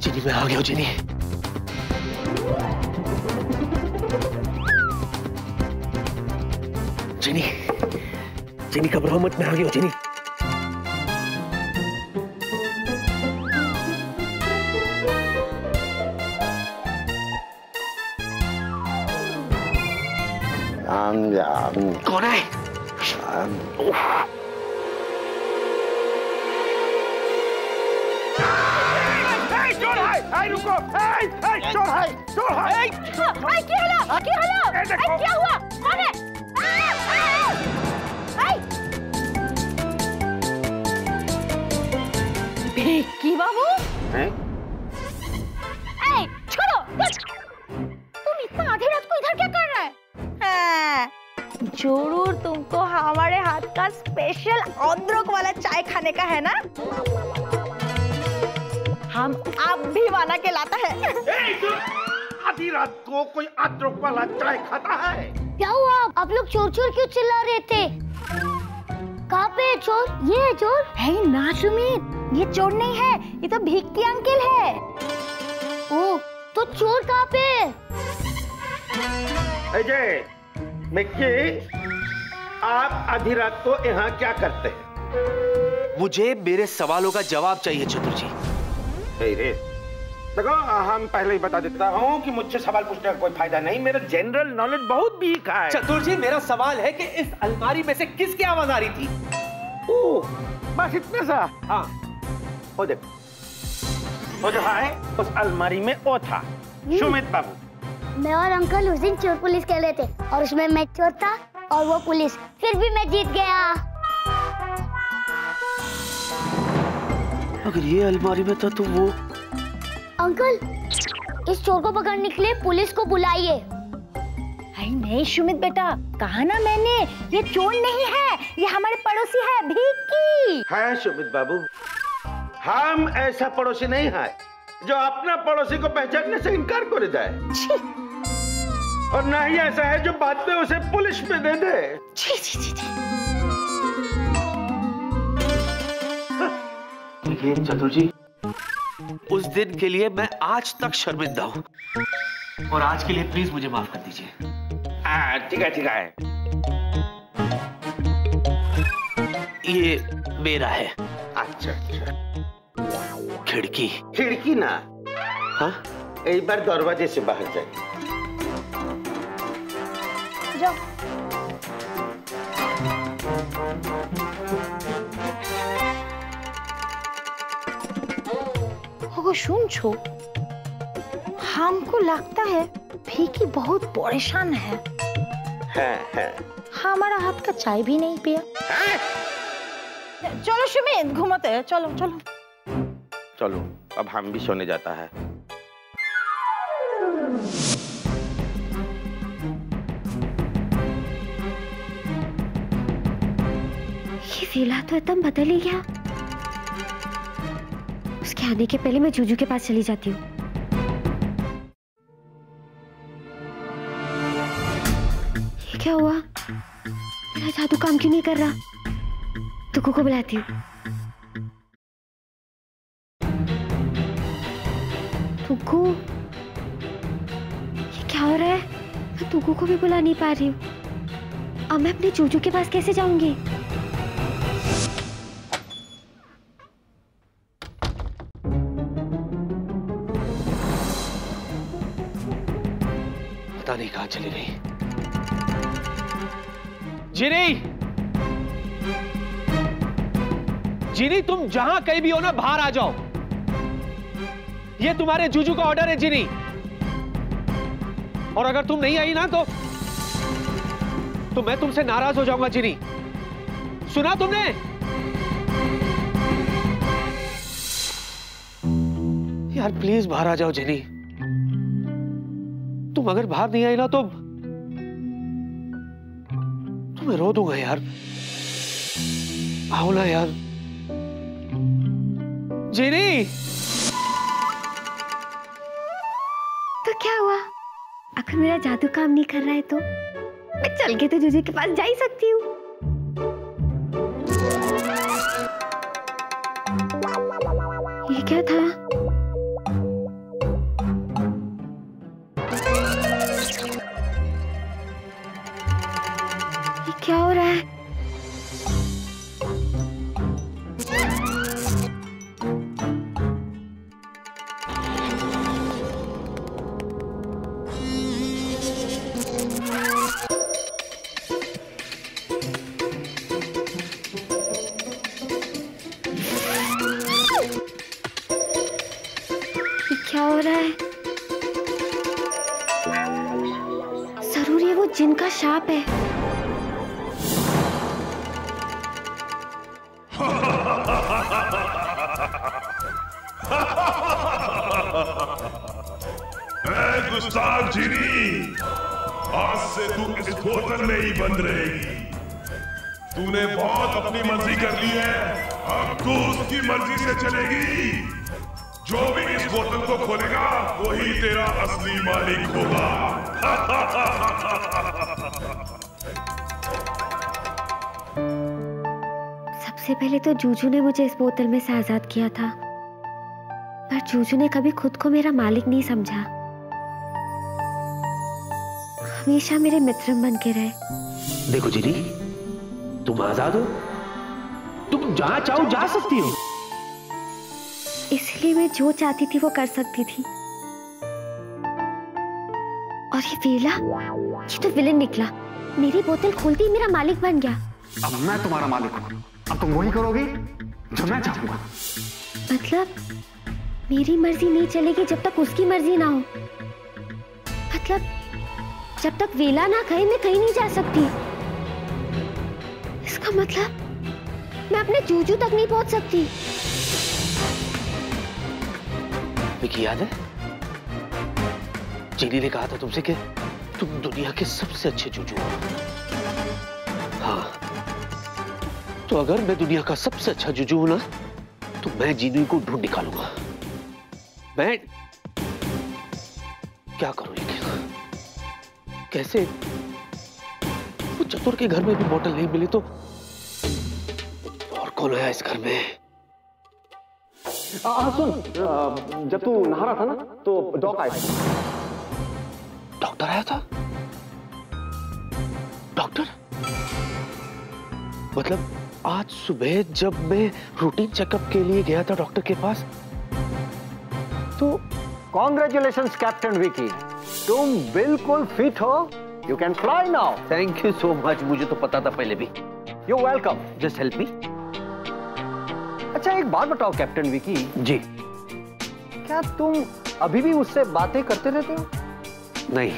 जिनी मैं आ गया हूँ जिनी। जिनी जिनी घबराओ मत, मैं आ गया हूँ जिनी। कौन है? रुको, चोर है, चोर है। क्या हुआ? कौन है? भिक्की बाबू? छोड़ो! तुम इतना आधी रात को इधर क्या कर रहा है? जरूर तुमको हमारे हाथ का स्पेशल अदरक वाला चाय खाने का है ना? हम आप भी बना के लाता है। आधी रात को कोई अदरक वाला चाय खाता है? क्या हुआ? आप लोग चोर चोर क्यों चिल्ला रहे थे? कहाँ पे है चोर? ये है चोर? है ना सुमित, ये चोर नहीं है, ये तो भिक्की अंकल है। ओह, तो चोर कहाँ पे है? अजय, मिक्की, आप आधी रात को यहाँ क्या करते हैं? मुझे मेरे सवालों का जवाब चाहिए चतुर जी। देखो, हम पहले ही बता देता हूँ कि मुझसे सवाल पूछने का कोई फायदा नहीं, मेरा जनरल नॉलेज बहुत वीक है। चतुर जी, मेरा सवाल है कि इस अलमारी में से किसकी आवाज आ रही थी? ओह, बस इतना सा। हाँ, वो देखो, वो जो है उस अलमारी में वो था, सुमित बाबू। मैं और अंकल उस दिन चोर पुलिस खेल रहे थे और उसमें मैं चोर था और वो पुलिस, फिर भी मैं जीत गया। अगर ये अलमारी में था तो वो अंकल, इस चोर को पकड़ने के लिए पुलिस को बुलाइए। नहीं सुमित बेटा, कहा ना मैंने, ये चोर नहीं है, ये हमारे पड़ोसी है, भिक्की है। सुमित बाबू, हम ऐसा पड़ोसी नहीं है जो अपना पड़ोसी को पहचानने से इनकार कर जाए, और ना ही ऐसा है जो बाद में उसे पुलिस में दे दे। ये चतुर जी, उस दिन के लिए मैं आज तक शर्मिंदा हूँ, और आज के लिए प्लीज मुझे माफ कर दीजिए। ठीक है, ठीक है। ये मेरा है। अच्छा अच्छा। खिड़की? खिड़की ना, हाँ, एक बार दरवाजे से बाहर जाइए। जाओ। सुन छो, हमको लगता है भिक्की बहुत परेशान है। हमारा हाथ का चाय भी नहीं पिया। चलो सुमित, घूमते हैं, चलो चलो चलो, अब हम भी सोने जाता है। ये विला तो एकदम बदल ही गया। उसके आने के पहले मैं जूजू के पास चली जाती हूँ। ये क्या हुआ? मेरा जादू काम क्यों नहीं कर रहा? तुकू को बुलाती हूँ। तुकू, ये क्या हो रहा है? मैं तुकू को भी बुला नहीं पा रही हूँ। अब मैं अपने जूजू के पास कैसे जाऊंगी? पता नहीं कहां चली गई। जिनी, जिनी, तुम जहां कहीं भी हो ना, बाहर आ जाओ। ये तुम्हारे जूजू का ऑर्डर है जिनी, और अगर तुम नहीं आई ना तो मैं तुमसे नाराज हो जाऊंगा। जिनी, सुना तुमने? यार प्लीज बाहर आ जाओ जिनी। तुम अगर बाहर नहीं आई ना तो तो मैं रो दूंगा यार। आओ ना यार। जीनी। तो क्या हुआ? अगर मेरा जादू काम नहीं कर रहा है तो मैं चल के तो जूजू के पास जा ही सकती हूँ। ये क्या था? ये क्या हो रहा है? क्या हो रहा है? जरूर ये वो जिन का शाप है। गुस्ताख जीनी, आज से तू इस बोतल में ही बंद रहेगी। तूने बहुत अपनी मर्जी कर ली है, अब तू उसकी मर्जी से चलेगी। जो भी इस बोतल को खोलेगा वही तेरा असली मालिक होगा। सबसे पहले तो जूजू ने मुझे इस बोतल में से आजाद किया था, पर जूजू ने कभी खुद को मेरा मालिक नहीं समझा। हमेशा मेरे मित्र बन के रहे। देखो जीनी, तुम आजाद हो, तुम जहां चाहो जा सकती हो। इसलिए मैं जो चाहती थी वो कर सकती थी। और ये वेला, ये तो विलन निकला। मेरी बोतल खोलती ही मेरा मालिक बन गया। अब मैं तुम्हारा मालिक हूँ, अब तुम वही करोगी जो मैं चाहूंगा। मतलब मेरी मर्जी नहीं चलेगी जब तक उसकी मर्जी ना हो। मतलब जब तक वेला ना खाए मैं कहीं नहीं जा सकती। इसका मतलब मैं अपने जूजू तक नहीं पहुंच सकती। विकी, याद है जीनी ने कहा था तुमसे कि तुम दुनिया के सबसे अच्छे जूजू हो। हाँ, तो अगर मैं दुनिया का सबसे अच्छा जूजू हूं ना, तो मैं जीनी को ढूंढ निकालूंगा। मैं क्या करूं लेकिन कैसे? वो चतुर के घर में भी बोतल नहीं मिली तो और कौन आया इस घर में? सुन, जब तू नहा रहा था ना तो डॉक आया था। डॉक्टर आया था? डॉक्टर? मतलब आज सुबह जब मैं रूटीन चेकअप के लिए गया था डॉक्टर के पास तो। कॉन्ग्रेचुलेशंस कैप्टन विकी, तुम बिल्कुल फिट हो। You can fly now. Thank you so much, मुझे तो पता था पहले भी। You welcome. Just help me. अच्छा एक बात बताओ कैप्टन विकी जी। क्या तुम अभी भी उससे बातें करते रहते हो? नहीं,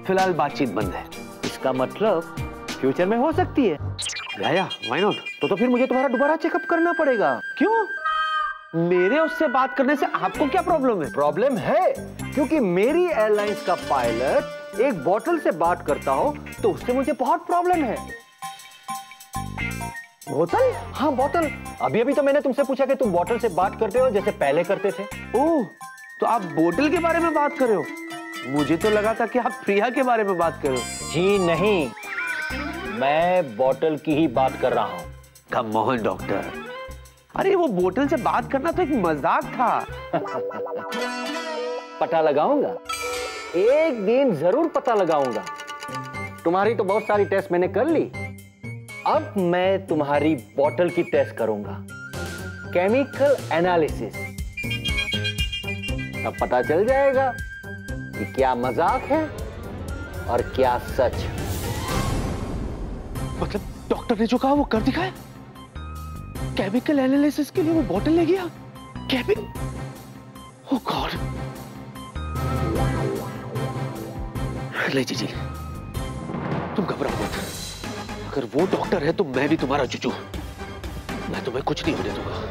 फिलहाल बातचीत बंद है। इसका मतलब फ्यूचर में हो सकती है। या व्हाई नॉट? तो फिर मुझे तुम्हारा दोबारा चेकअप करना पड़ेगा। क्यों? मेरे उससे बात करने से आपको क्या प्रॉब्लम है? प्रॉब्लम है क्योंकि मेरी एयरलाइंस का पायलट एक बोतल से बात करता हो तो उससे मुझे बहुत प्रॉब्लम है। बोतल? हाँ बोतल। अभी अभी तो मैंने तुमसे पूछा कि तुम बोतल से बात करते हो जैसे पहले करते थे। ओह, तो आप बोतल के बारे में बात कर रहे हो? मुझे तो लगा था कि आप प्रिया के बारे में बात कर रहे हो। जी नहीं, मैं बोतल की ही बात कर रहा हूँ। कम ऑन डॉक्टर, अरे वो बोतल से बात करना तो एक मजाक था। पता लगाऊंगा, एक दिन जरूर पता लगाऊंगा। तुम्हारी तो बहुत सारी टेस्ट मैंने कर ली, अब मैं तुम्हारी बोतल की टेस्ट करूंगा, केमिकल एनालिसिस। तब पता चल जाएगा कि क्या मजाक है और क्या सच। मतलब डॉक्टर ने जो कहा वो कर दिखाया? केमिकल एनालिसिस के लिए वो बोतल ले गया? ओह गॉड। ले जी, तुम घबराओ मत। अगर वो डॉक्टर है तो मैं भी तुम्हारा चुचू। मैं तुम्हें कुछ नहीं होने दूंगा।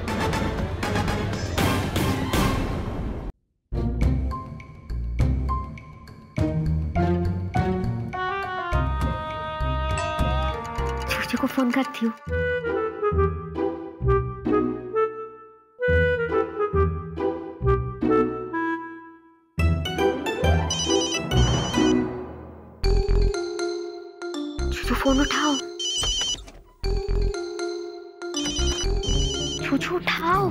फोन करती हूँ। जूजू फोन उठाओ, जूजू उठाओ,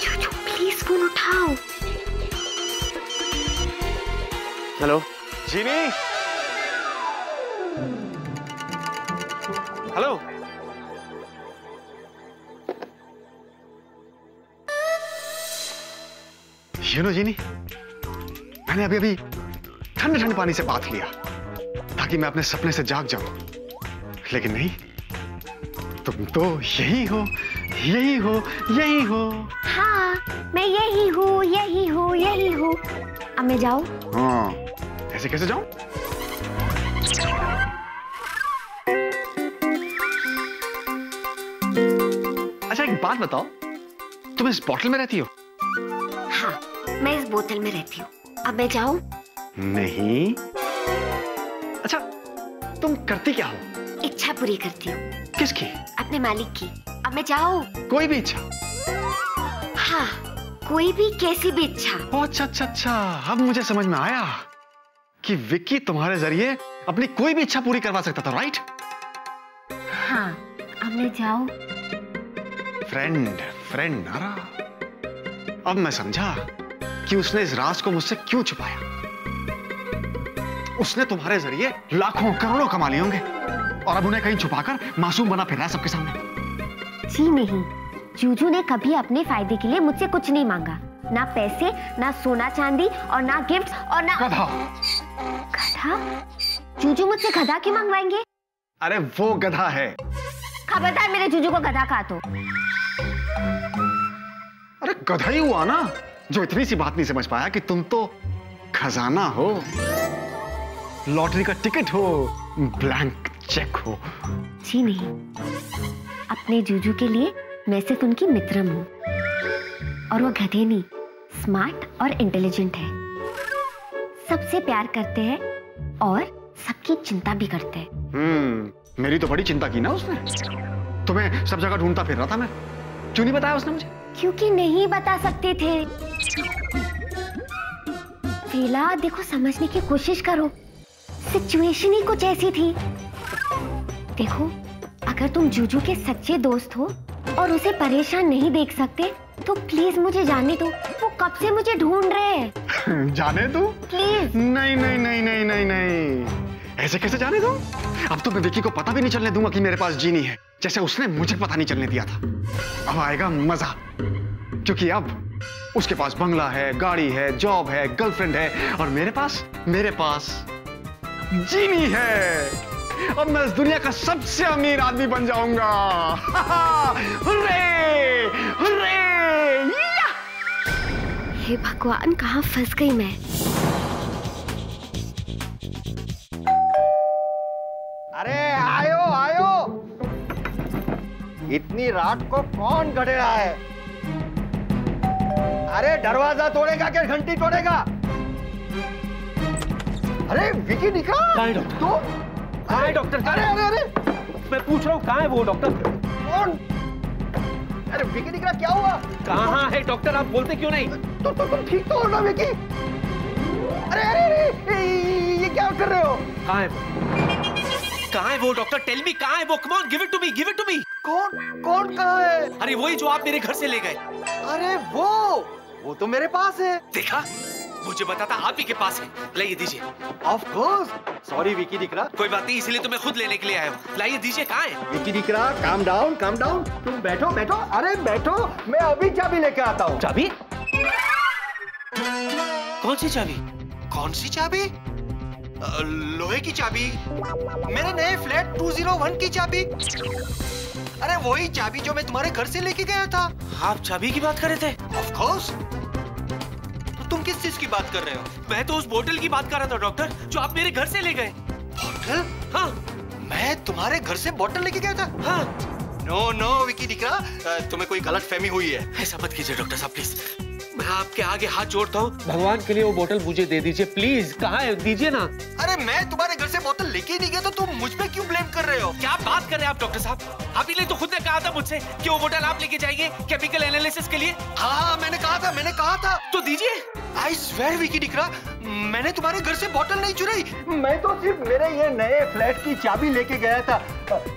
जूजू प्लीज फोन उठाओ। हेलो जीनी, हेलो। जीनी, मैंने अभी ठंडे ठंडे पानी से बाथ लिया ताकि मैं अपने सपने से जाग जाऊं, लेकिन नहीं, तुम तो यही हो, यही हो, यही हो। हाँ, मैं यही हूँ, यही हूँ, यही हूँ। अब मैं जाऊँ? हाँ, ऐसे कैसे जाऊं? अच्छा एक बात बताओ, तुम इस बोतल में रहती हो? हाँ, मैं इस बोतल में रहती हूँ। अब मैं जाऊँ? नहीं। अच्छा, तुम करती क्या हो? इच्छा पूरी करती हूँ। किसकी? अपने मालिक की। अब मैं जाऊँ? कोई भी इच्छा? हाँ, कोई भी, कैसी भी इच्छा। अच्छा अच्छा अच्छा, अब मुझे समझ में आया कि विक्की तुम्हारे जरिए अपनी कोई भी इच्छा पूरी करवा सकता था, राइट? हाँ, अब मैं जाऊँ? फ्रेंड नारा, अब मैं समझा कि उसने इस राज को मुझसे क्यों छुपाया। उसने तुम्हारे जरिए लाखों करोड़ों कमा लिए होंगे और अब उन्हें कहीं छुपाकर मासूम बना फिर रहा है सबके सामने। जी नहीं, जूजू ने कभी अपने फायदे के लिए मुझसे कुछ नहीं मांगा, ना पैसे, ना सोना चांदी और ना गिफ्ट और ना गधा। गधा? जूजू मुझसे गधा क्यों मंगवाएंगे? अरे वो गधा है। खबरदार मेरे जूजू को गधा कहा तो। अरे गधा ही हुआ ना जो इतनी सी बात नहीं समझ पाया कि तुम तो खजाना हो, लॉटरी का टिकट हो, ब्लैंक चेक हो। जी नहीं, अपने जूजू के लिए मैं सिर्फ उनकी मित्रम हूँ और वो गधे नहीं, स्मार्ट और इंटेलिजेंट है। सबसे प्यार करते हैं और सबकी चिंता भी करते हैं। मेरी तो बड़ी चिंता की ना उसने। तुम्हें सब जगह ढूंढता फिर रहा था मैं। क्यों नहीं बताया उसने मुझे? क्योंकि नहीं बता सकते थे। वेला, देखो, समझने की कोशिश करो, सिचुएशन ही कुछ ऐसी थी। देखो, अगर तुम जूजू के सच्चे दोस्त हो और उसे परेशान नहीं देख सकते तो प्लीज मुझे जाने दो। वो कब से मुझे ढूंढ रहे हैं। जाने दो? प्लीज। नहीं नहीं नहीं नहीं नहीं नहीं, ऐसे कैसे जाने दो? अब तो मैं विक्की को पता भी नहीं चलने दूंगा कि मेरे पास जीनी है, जैसे उसने मुझे पता नहीं चलने दिया था। अब आएगा मजा, क्योंकि अब उसके पास बंगला है, गाड़ी है, जॉब है, गर्लफ्रेंड है और मेरे पास जीनी है। अब मैं इस दुनिया का सबसे अमीर आदमी बन जाऊंगा। हुर्रे! हुर्रे! या! हे भगवान, कहाँ फंस गई मैं। अरे आयो आयो, इतनी रात को कौन गड़ेड़ा है? अरे दरवाजा तोड़ेगा क्या घंटी तोड़ेगा? अरे विकी निकला। कहाँ है डॉक्टर? तो कहाँ है डॉक्टर? अरे अरे अरे, मैं पूछ रहा हूँ कहाँ है वो डॉक्टर? कौन? अरे विकी निकला, क्या हुआ? कहाँ है डॉक्टर? आप बोलते क्यों नहीं? तो तुम ठीक तो हो ना विकी? अरे अरे अरे, ये क्या कर रहे हो? कहाँ है? कहाँ है वो डॉक्टर? टेल मी, कहाँ है वो? Come on, give it to me, give it to me. कौन कहाँ है? अरे वही जो आप मेरे घर से ले गए। अरे वो तो मेरे पास है। देखा, मुझे बताता आप ही के पास है। लाइए दीजिए। Of course. सॉरी विकी दिखरा। कोई बात नहीं, इसलिए तो मैं खुद लेने के लिए आया हूँ। लाइए दीजिए। कहाँ है? विकी दिखरा, काम डाउन काम डाउन। तुम बैठो बैठो। अरे बैठो, मैं अभी चाबी लेके आता हूँ। चाबी? कौन सी चाबी? कौन सी चाबी? लोहे की चाबी, मेरे नए फ्लैट 201 की चाबी। अरे वही चाबी जो मैं तुम्हारे घर से लेके गया था। आप चाबी की बात कर रहे थे? Of course. तुम किस चीज की बात कर रहे हो? मैं तो उस बोतल की बात कर रहा था डॉक्टर, जो आप मेरे घर से ले गए। बोतल? हाँ। मैं तुम्हारे घर से बोतल लेके गया था? हाँ। नो नो विकी दिखरा, तुम्हें कोई गलत फहमी हुई है। ऐसा मत कीजिए डॉक्टर साहब प्लीज। मैं आपके आगे हाथ जोड़ता हूँ, भगवान के लिए वो बोतल मुझे दे दीजिए प्लीज। कहाँ है, दीजिए ना। अरे मैं तुम्हारे घर से बोतल लेके ही नहीं गया तो तुम मुझ पे क्यों ब्लेम कर रहे हो? क्या बात कर रहे हैं आप डॉक्टर साहब? अभी ने तो खुद ने कहा था मुझसे कि वो बोतल आप लेके जाएंगे केमिकल एनालिसिस के लिए। हाँ मैंने कहा था। तो दीजिए। आई स्वेयर विकी डिक्रा, मैंने तुम्हारे घर से बोतल नहीं चुराई। मैं तो सिर्फ मेरे ये नए फ्लैट की चाबी लेके गया था।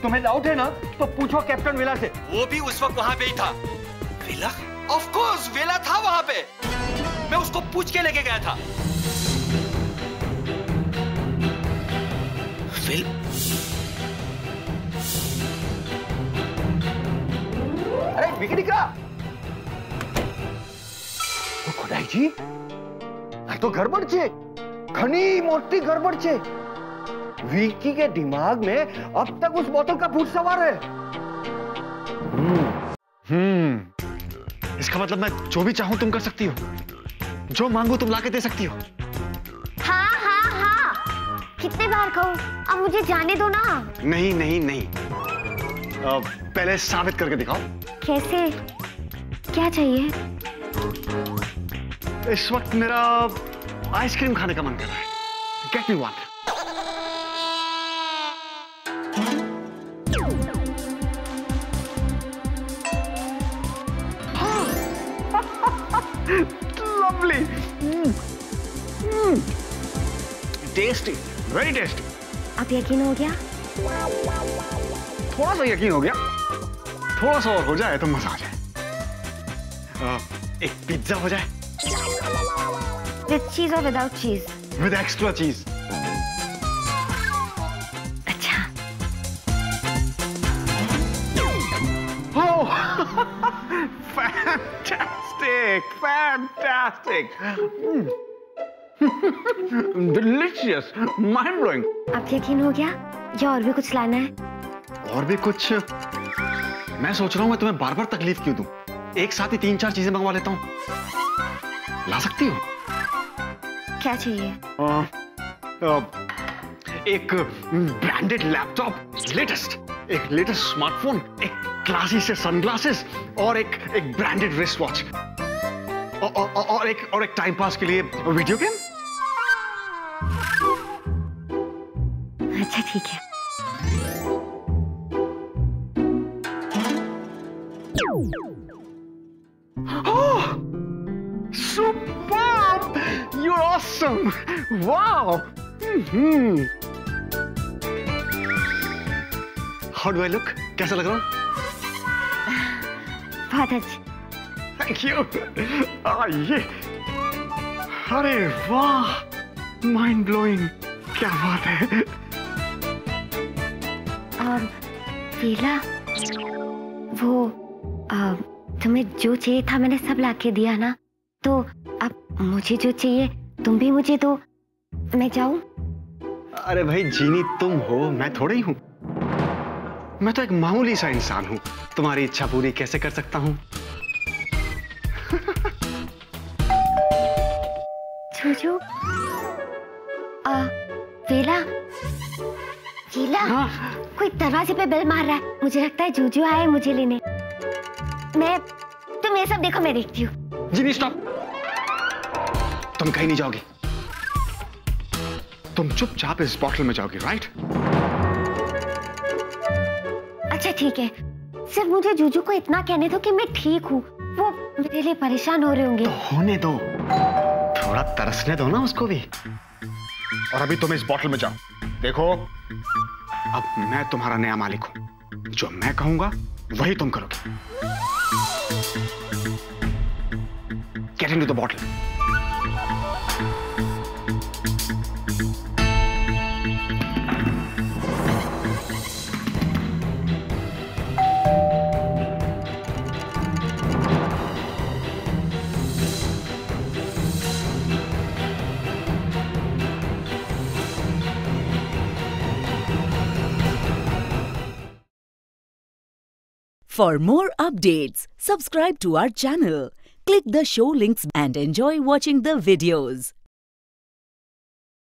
तुम्हें डाउट है ना तो पूछो कैप्टन वेला से। वो भी उस वक्त वहाँ पे ही था। वेला? ऑफ कोर्स वेला था वहाँ पे। मैं उसको पूछ के लेके गया था। अरे विकी डिक्रा, खुदाई जी આ તો ગડબડ છે, ઘણી મોટી ગડબડ છે। विकी के दिमाग में अब तक उस बोतल का भूत सवार है। इसका मतलब मैं जो भी चाहूं तुम कर सकती हो, जो मांगू तुम लाके दे सकती हो। हाँ हाँ हाँ, कितने बार कहूं, अब मुझे जाने दो ना। नहीं नहीं नहीं, पहले साबित करके दिखाओ। कैसे? क्या चाहिए? इस वक्त मेरा आइसक्रीम खाने का मन कर रहा है। Get me one. Lovely. Tasty, very tasty. अब यकीन हो गया? थोड़ा सा यकीन हो गया, थोड़ा सा और हो जाए तो मजा आ जाए। एक पिज्जा हो जाए। With cheese or without cheese? With extra cheese. अच्छा। Oh, fantastic, fantastic. Delicious, mind blowing. अब यकीन हो गया या और भी कुछ लाना है? और भी कुछ? मैं सोच रहा हूँ मैं तुम्हें बार बार तकलीफ क्यों दूं? एक साथ ही 3-4 चीजें मंगवा लेता हूँ। ला सकती हो? क्या चाहिए? एक ब्रांडेड लैपटॉप, एक लेटेस्ट स्मार्टफोन, एक क्लासी से सनग्लासेस और एक ब्रांडेड रिस्ट वॉच और एक टाइम पास के लिए वीडियो गेम। अच्छा ठीक है। Superb! You're awesome! Wow! How do I look? कैसा लग रहा हूँ? बहुत अच्छा। Thank you. ये, अरे वाह! Mind blowing! क्या बात है? वेला, वो तुम्हें जो चाहिए था मैंने सब लाके दिया ना, तो अब मुझे जो चाहिए तुम भी मुझे दो। मैं जाऊं? अरे भाई जीनी तुम हो, मैं थोड़ी हूं। मैं तो एक मामूली सा इंसान हूं। तुम्हारी इच्छा पूरी कैसे कर सकता हूं? जूजू, वेला, हाँ? कोई दरवाजे पे बेल मार रहा है। मुझे लगता है जूजू आए मुझे लेने। तुम ये सब देखो, मैं देखती हूँ। जीनी स्टॉप, तुम कहीं नहीं जाओगी। तुम चुपचाप इस बॉटल में जाओगी, राइट? अच्छा ठीक है, सिर्फ मुझे जूजू को इतना कहने दो कि मैं ठीक हूँ। वो मेरे लिए परेशान हो रहे होंगे। तो होने दो, थोड़ा तरसने दो ना उसको भी। और अभी तुम इस बॉटल में जाओ। देखो, अब मैं तुम्हारा नया मालिक हूं। जो मैं कहूंगा वही तुम करोगे। Get into the bottle. For more updates, subscribe to our channel, click the show links and enjoy watching the videos.